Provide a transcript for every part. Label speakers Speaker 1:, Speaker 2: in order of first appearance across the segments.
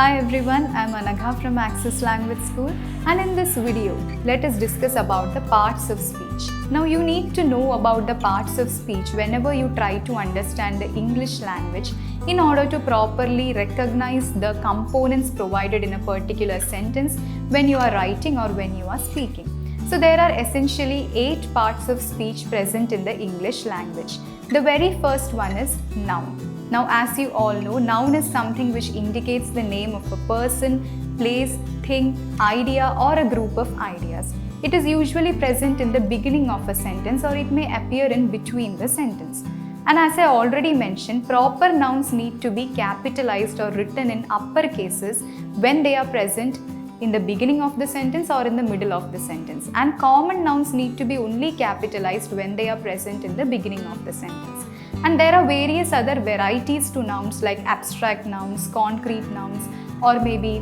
Speaker 1: Hi everyone, I'm Anagha from Access Language School, and in this video, let us discuss about the parts of speech. Now you need to know about the parts of speech whenever you try to understand the English language in order to properly recognize the components provided in a particular sentence when you are writing or when you are speaking. So there are essentially 8 parts of speech present in the English language. The very first one is noun. Now, as you all know, noun is something which indicates the name of a person, place, thing, idea, or a group of ideas. It is usually present in the beginning of a sentence, or it may appear in between the sentence. And as I already mentioned, proper nouns need to be capitalized or written in upper cases when they are present in the beginning of the sentence or in the middle of the sentence. And common nouns need to be only capitalized when they are present in the beginning of the sentence. And there are various other varieties to nouns like abstract nouns, concrete nouns, or maybe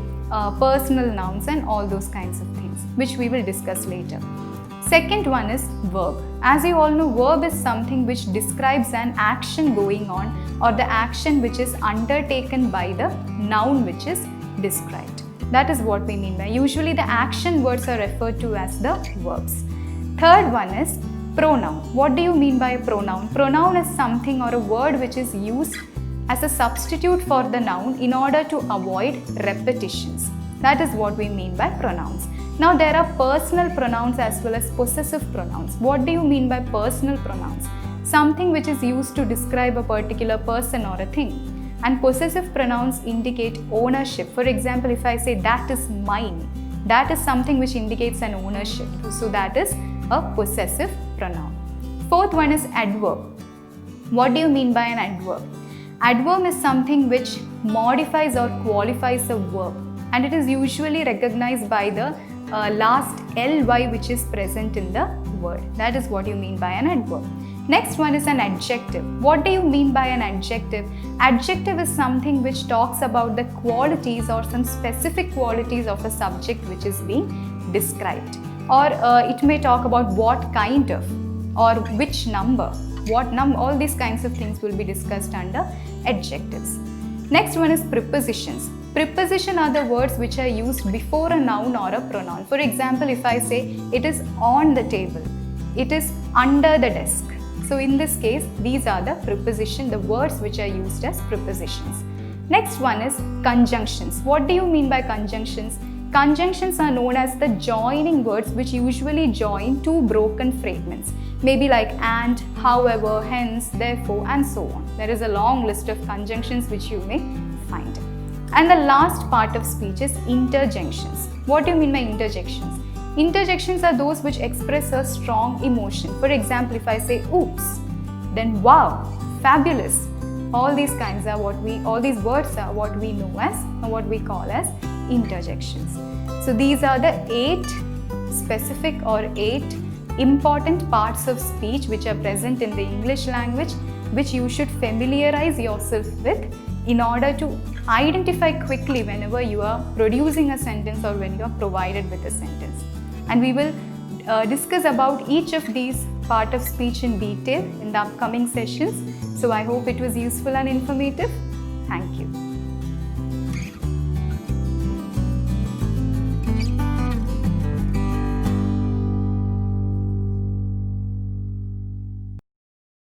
Speaker 1: personal nouns and all those kinds of things, which we will discuss later. Second one is verb. As you all know, verb is something which describes an action going on or the action which is undertaken by the noun which is described. That is what we mean by. Usually the action words are referred to as the verbs. Third one is pronoun. What do you mean by a pronoun? Pronoun is something or a word which is used as a substitute for the noun in order to avoid repetitions. That is what we mean by pronouns. Now there are personal pronouns as well as possessive pronouns. What do you mean by personal pronouns? Something which is used to describe a particular person or a thing. And possessive pronouns indicate ownership. For example, if I say that is mine, that is something which indicates an ownership. So that is a possessive pronoun. Fourth one is adverb. What do you mean by an adverb? Adverb is something which modifies or qualifies a verb, and it is usually recognized by the last ly which is present in the word. That is what you mean by an adverb. Next one is an adjective. What do you mean by an adjective? Adjective is something which talks about the qualities or some specific qualities of a subject which is being described. Or it may talk about what kind of or which number, all these kinds of things will be discussed under adjectives. Next one is prepositions. Preposition are the words which are used before a noun or a pronoun. For example, if I say it is on the table, it is under the desk. So in this case, these are the preposition, the words which are used as prepositions. Next one is conjunctions. What do you mean by conjunctions? Conjunctions are known as the joining words which usually join two broken fragments, maybe like and, however, hence, therefore, and so on. There is a long list of conjunctions which you may find. And the last part of speech is interjections. What do you mean by interjections? Interjections are those which express a strong emotion. For example, if I say oops, then wow, fabulous. All these words are what we know as, or what we call as interjections. So these are the 8 specific or 8 important parts of speech which are present in the English language, which you should familiarize yourself with in order to identify quickly whenever you are producing a sentence or when you are provided with a sentence. And we will discuss about each of these part of speech in detail in the upcoming sessions. So I hope it was useful and informative. Thank you.